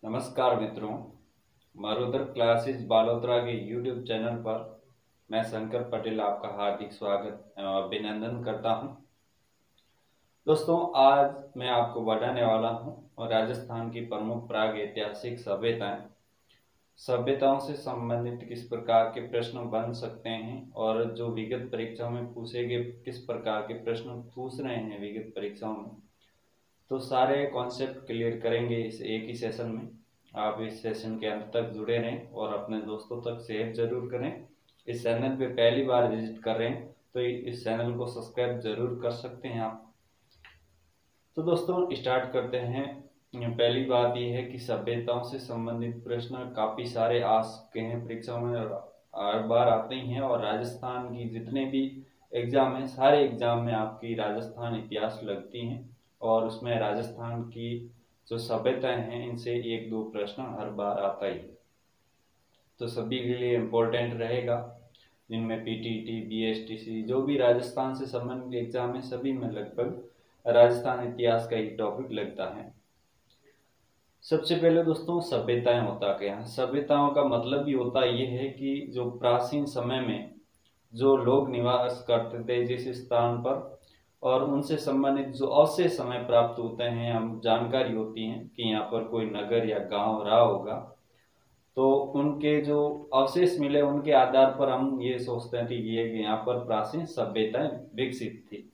नमस्कार मित्रों, मरुधर क्लासेस बालोतरा के YouTube चैनल पर मैं शंकर पटेल आपका हार्दिक स्वागत एवं अभिनंदन करता हूं। दोस्तों, आज मैं आपको बताने वाला हूं राजस्थान की प्रमुख प्राग ऐतिहासिक सभ्यताओं से संबंधित किस प्रकार के प्रश्न बन सकते हैं और जो विगत परीक्षाओं में पूछे गए किस प्रकार के प्रश्न पूछ रहे हैं विगत परीक्षाओं में, तो सारे कॉन्सेप्ट क्लियर करेंगे इस एक ही सेशन में। आप इस सेशन के अंत तक जुड़े रहें और अपने दोस्तों तक शेयर जरूर करें। इस चैनल पे पहली बार विजिट कर रहे हैं तो इस चैनल को सब्सक्राइब जरूर कर सकते हैं आप। तो दोस्तों, स्टार्ट करते हैं। पहली बात यह है कि सभ्यताओं से संबंधित प्रश्न काफ़ी सारे आ चुके हैं, परीक्षाओं में हर बार आते ही हैं। और राजस्थान की जितने भी एग्ज़ाम हैं, सारे एग्ज़ाम में आपकी राजस्थान इतिहास लगती हैं और उसमें राजस्थान की जो सभ्यताएं हैं इनसे एक दो प्रश्न हर बार आता ही, तो सभी के लिए इम्पोर्टेंट रहेगा। जिनमें पीटीटी, बीएसटीसी जो भी राजस्थान से संबंधित एग्जाम है सभी में लगभग राजस्थान इतिहास का ही टॉपिक लगता है। सबसे पहले दोस्तों, सभ्यताएं होता क्या है। सभ्यताओं का मतलब भी होता ये है कि जो प्राचीन समय में जो लोग निवास करते थे जिस स्थान पर, और उनसे संबंधित जो अवशेष समय प्राप्त होते हैं, हम जानकारी होती है कि यहाँ पर कोई नगर या गांव रहा होगा, तो उनके जो अवशेष मिले उनके आधार पर हम ये सोचते हैं कि ये यहाँ पर प्राचीन सभ्यताएं विकसित थी।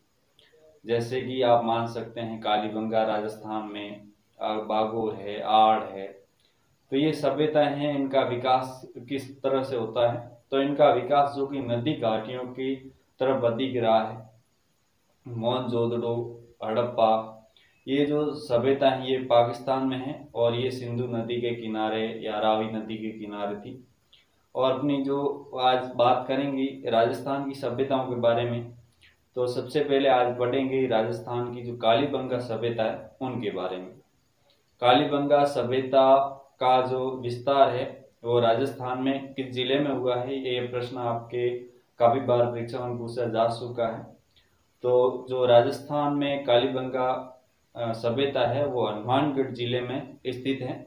जैसे कि आप मान सकते हैं कालीबंगा राजस्थान में, बागोर है, आड़ है, तो ये सभ्यताएं हैं। इनका विकास किस तरह से होता है, तो इनका विकास जो कि नदी घाटियों की तरफ अधिक रहा है। मोहनजोदड़ो, हड़प्पा, ये जो सभ्यता है ये पाकिस्तान में है और ये सिंधु नदी के किनारे या रावी नदी के किनारे थी। और अपनी जो आज बात करेंगे राजस्थान की सभ्यताओं के बारे में, तो सबसे पहले आज पढ़ेंगे राजस्थान की जो कालीबंगा सभ्यता है उनके बारे में। कालीबंगा सभ्यता का जो विस्तार है वो राजस्थान में किस जिले में हुआ है, ये प्रश्न आपके काफी बार परीक्षा में पूछा जा चुका है। तो जो राजस्थान में कालीबंगा सभ्यता है वो हनुमानगढ़ जिले में स्थित है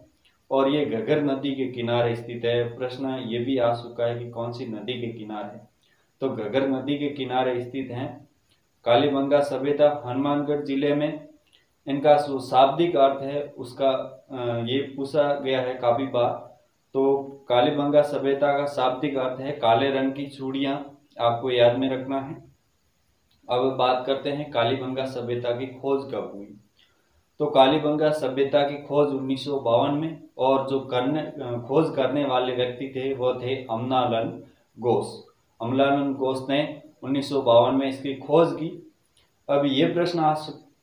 और ये घग्गर नदी के किनारे स्थित है। प्रश्न ये भी आ चुका है कि कौन सी नदी के किनारे, तो घग्गर नदी के किनारे स्थित है कालीबंगा सभ्यता हनुमानगढ़ जिले में। इनका जो शाब्दिक अर्थ है उसका ये पूछा गया है काफी बार। तो कालीबंगा सभ्यता का शाब्दिक अर्थ है काले रंग की चूड़ियां, आपको याद में रखना है। अब बात करते हैं कालीबंगा सभ्यता की खोज कब हुई। तो कालीबंगा सभ्यता की खोज 1952 में, और जो खोज करने वाले व्यक्ति थे वो थे अमलालन घोष। अमलालन घोष ने 1952 में इसकी खोज की। अब ये प्रश्न आ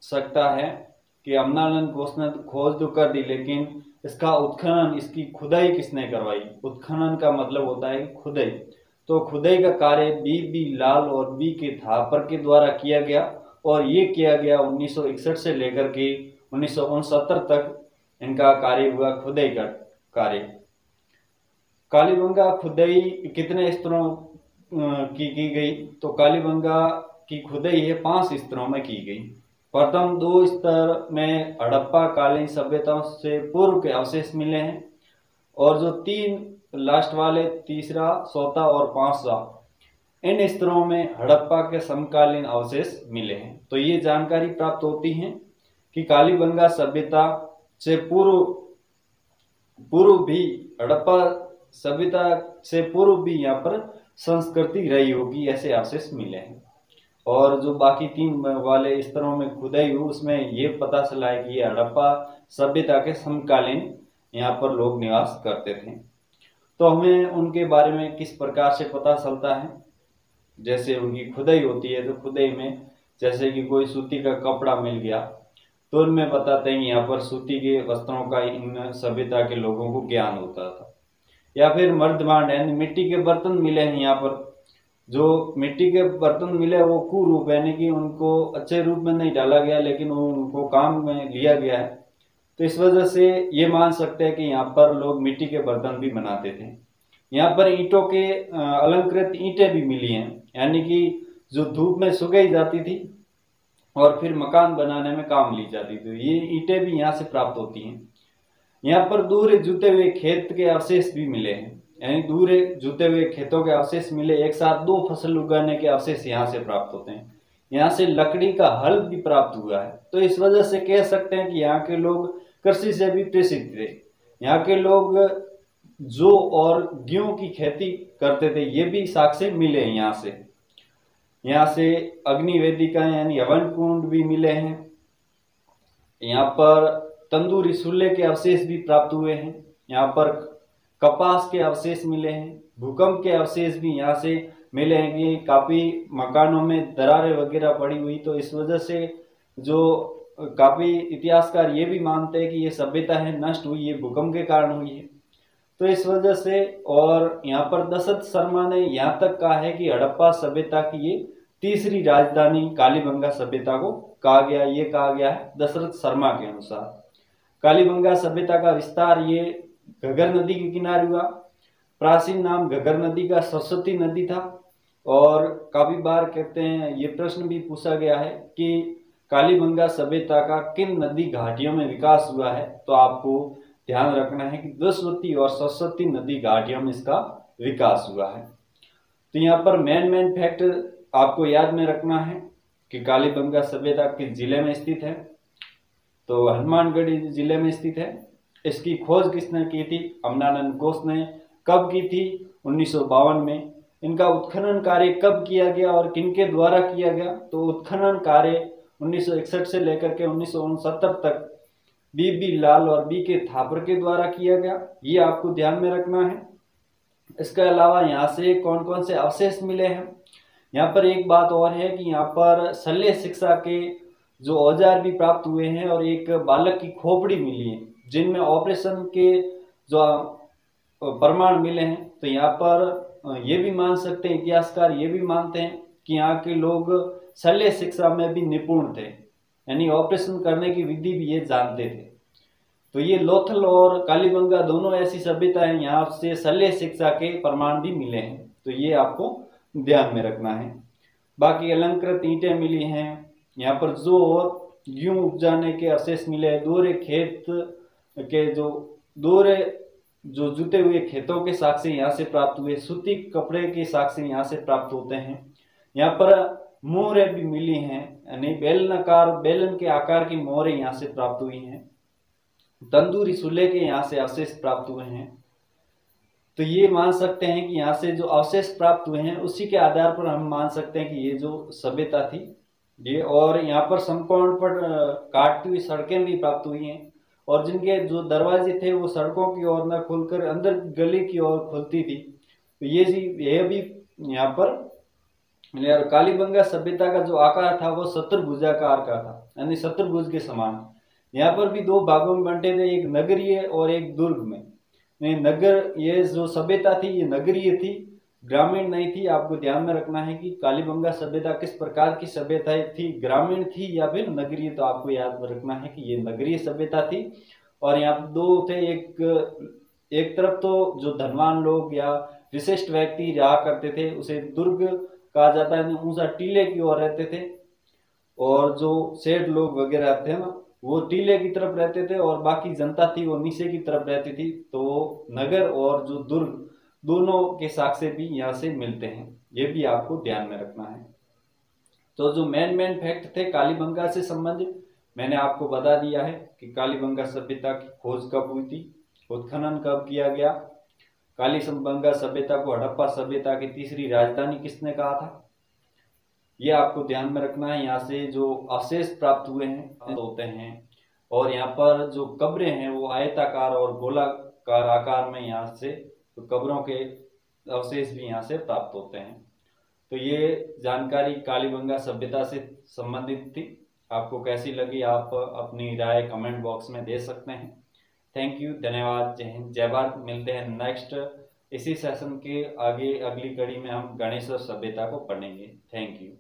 सकता है कि अमलालन घोष ने खोज तो कर दी, लेकिन इसका उत्खनन, इसकी खुदाई किसने करवाई। उत्खनन का मतलब होता है खुदाई। तो खुदाई का कार्य बी लाल और बी के थापर के द्वारा किया गया और ये किया गया 1961 से लेकर के 1969 तक इनका कार्य हुआ, खुदाई का कार्य। कालीबंगा खुदाई कितने स्तरों की गई, तो कालीबंगा की खुदाई है 5 स्तरों में की गई। प्रथम 2 स्तर में हड़प्पा कालीन सभ्यताओं से पूर्व के अवशेष मिले हैं, और जो 3 लास्ट वाले, तीसरा, चौथा और 5वां, इन स्तरों में हड़प्पा के समकालीन अवशेष मिले हैं। तो ये जानकारी प्राप्त होती है कि कालीबंगा सभ्यता से पूर्व भी, हड़प्पा सभ्यता से पूर्व भी यहाँ पर संस्कृति रही होगी, ऐसे अवशेष मिले हैं। और जो बाकी 3 वाले स्तरों में खुदाई हुई उसमें ये पता चला है कि ये हड़प्पा सभ्यता के समकालीन यहाँ पर लोग निवास करते थे। तो हमें उनके बारे में किस प्रकार से पता चलता है, जैसे उनकी खुदाई होती है तो खुदाई में जैसे कि कोई सूती का कपड़ा मिल गया तो उनमें बताते हैं यहाँ पर सूती के वस्त्रों का इन सभ्यता के लोगों को ज्ञान होता था। या फिर मर्दभांड यानी मिट्टी के बर्तन मिले हैं। यहाँ पर जो मिट्टी के बर्तन मिले वो कुरूप यानी कि उनको अच्छे रूप में नहीं डाला गया, लेकिन उनको काम में लिया गया है। तो इस वजह से ये मान सकते हैं कि यहाँ पर लोग मिट्टी के बर्तन भी बनाते थे। यहाँ पर ईंटों के अलंकृत ईंटें भी मिली हैं, यानी कि जो धूप में सुखाई जाती थी और फिर मकान बनाने में काम ली जाती थी। ये ईंटें भी यहाँ से प्राप्त होती हैं। यहाँ पर दूर जुते हुए खेत के अवशेष भी मिले हैं, यानी दूर जुते हुए खेतों के अवशेष मिले। एक साथ 2 फसल उगाने के अवशेष यहाँ से प्राप्त होते हैं। यहाँ से लकड़ी का हल भी प्राप्त हुआ है। तो इस वजह से कह सकते हैं कि यहाँ के लोग कृषि से भी प्रसिद्ध थे। यहाँ के लोग जौ और गेहूं की खेती करते थे, ये भी साक्ष्य मिले हैं यहाँ से। यहाँ से अग्नि वेदिका यानी हवन कुंड भी मिले हैं। यहाँ पर तंदूरी चूल्हे के अवशेष भी प्राप्त हुए हैं। यहाँ पर कपास के अवशेष मिले हैं। भूकंप के अवशेष भी यहाँ से मिले हैं कि काफी मकानों में दरारें वगैरह पड़ी हुई, तो इस वजह से जो काफी इतिहासकार ये भी मानते हैं कि ये सभ्यता है नष्ट हुई, ये भूकंप के कारण हुई है। तो इस वजह से, और यहाँ पर दशरथ शर्मा ने यहाँ तक कहा है कि हड़प्पा सभ्यता की ये तीसरी राजधानी कालीबंगा सभ्यता को कहा गया, ये कहा गया है दशरथ शर्मा के अनुसार। कालीबंगा सभ्यता का विस्तार ये घग्गर नदी के किनारे हुआ। प्राचीन नाम घग्गर नदी का सरस्वती नदी था। और काफी बार कहते हैं, ये प्रश्न भी पूछा गया है कि कालीबंगा सभ्यता का किन नदी घाटियों में विकास हुआ है, तो आपको ध्यान रखना है कि दशवती और सरस्वती नदी घाटियों में इसका विकास हुआ है। तो यहाँ पर मेन फैक्ट आपको याद में रखना है कि कालीबंगा सभ्यता किस जिले में स्थित है, तो हनुमानगढ़ जिले में स्थित है। इसकी खोज किसने की थी? अमलानंद घोष ने। कब की थी? 1952 में। इनका उत्खनन कार्य कब किया गया और किनके द्वारा किया गया? तो उत्खनन कार्य 1961 से लेकर के 1969 तक बीबी लाल और बीके थापर के द्वारा किया गया, ये आपको ध्यान में रखना है। इसके अलावा यहाँ से कौन कौन से अवशेष मिले हैं? यहाँ पर एक बात और है कि यहाँ पर शल्य शिक्षा के जो औजार भी प्राप्त हुए हैं और एक बालक की खोपड़ी मिली है, जिनमें ऑपरेशन के जो प्रमाण मिले हैं। तो यहाँ पर ये भी मान सकते हैं, इतिहासकार ये भी मानते हैं कि यहाँ के लोग शल्य शिक्षा में भी निपुण थे, यानी ऑपरेशन करने की विधि भी ये जानते थे। तो ये लोथल और कालीबंगा दोनों ऐसी सभ्यता है, यहाँ से शल्य शिक्षा के प्रमाण भी मिले हैं, तो ये आपको ध्यान में रखना है। बाकी अलंकृत ईंटें मिली हैं। यहाँ पर जौ और गेहूं उपजाने के अवशेष मिले हैं। दोहरे खेत के जो जुते हुए खेतों के साक्ष्य यहाँ से प्राप्त हुए। सूती कपड़े के साक्ष्य यहाँ से प्राप्त होते हैं। यहाँ पर मोहरें भी मिली हैं, यानी बेलन के आकार की मोहरें यहाँ से प्राप्त हुई हैं। तंदूरी चूल्हे के यहाँ से अवशेष प्राप्त हुए हैं। तो ये मान सकते हैं कि यहाँ से जो अवशेष प्राप्त हुए हैं उसी के आधार पर हम मान सकते हैं कि ये जो सभ्यता थी ये। और यहाँ पर समकोण पर काटती हुई सड़कें भी प्राप्त हुई हैं, और जिनके जो दरवाजे थे वो सड़कों की ओर न खुलकर अंदर गली की ओर खुलती थी। तो ये भी यहाँ पर कालीबंगा सभ्यता का जो आकार था वो चतुर्भुजाकार का था, यानी चतुर्भुज के समान। यहाँ पर भी 2 भागों में बंटे थे, एक नगरीय और एक दुर्ग में। नगर, ये जो सभ्यता थी ये नगरीय थी, ग्रामीण नहीं थी। आपको ध्यान में रखना है कि कालीबंगा सभ्यता किस प्रकार की सभ्यता थी, ग्रामीण थी या फिर नगरीय। तो आपको याद रखना है कि ये नगरीय सभ्यता थी। और यहाँ 2 थे, एक तरफ तो जो धनवान लोग या विशिष्ट व्यक्ति रहा करते थे उसे दुर्ग कहा जाता है, ऊंचा टीले की ओर रहते थे। और जो सेठ लोग वगैरह थे ना, वो टीले की तरफ रहते थे, और बाकी जनता थी वो नीचे की तरफ रहती थी। तो नगर और जो दुर्ग दोनों के साक्ष्य भी यहाँ से मिलते हैं, ये भी आपको ध्यान में रखना है। तो जो मेन फैक्ट थे कालीबंगा से संबंधित मैंने आपको बता दिया है कि कालीबंगा सभ्यता की खोज कब हुई थी, उत्खनन कब किया गया, कालीबंगा सभ्यता को हड़प्पा सभ्यता की तीसरी राजधानी किसने कहा था, ये आपको ध्यान में रखना है। यहाँ से जो अवशेष प्राप्त हुए हैं होते हैं, और यहाँ पर जो कब्रें हैं वो आयताकार और गोलाकार आकार में यहाँ से तो कब्रों के अवशेष भी यहाँ से प्राप्त होते हैं। तो ये जानकारी कालीबंगा सभ्यता से संबंधित थी। आपको कैसी लगी आप अपनी राय कमेंट बॉक्स में दे सकते हैं। थैंक यू, धन्यवाद, जय हिंद, जय भारत। मिलते हैं नेक्स्ट इसी सेशन के आगे, अगली कड़ी में हम गणेश और सभ्यता को पढ़ेंगे। Thank you.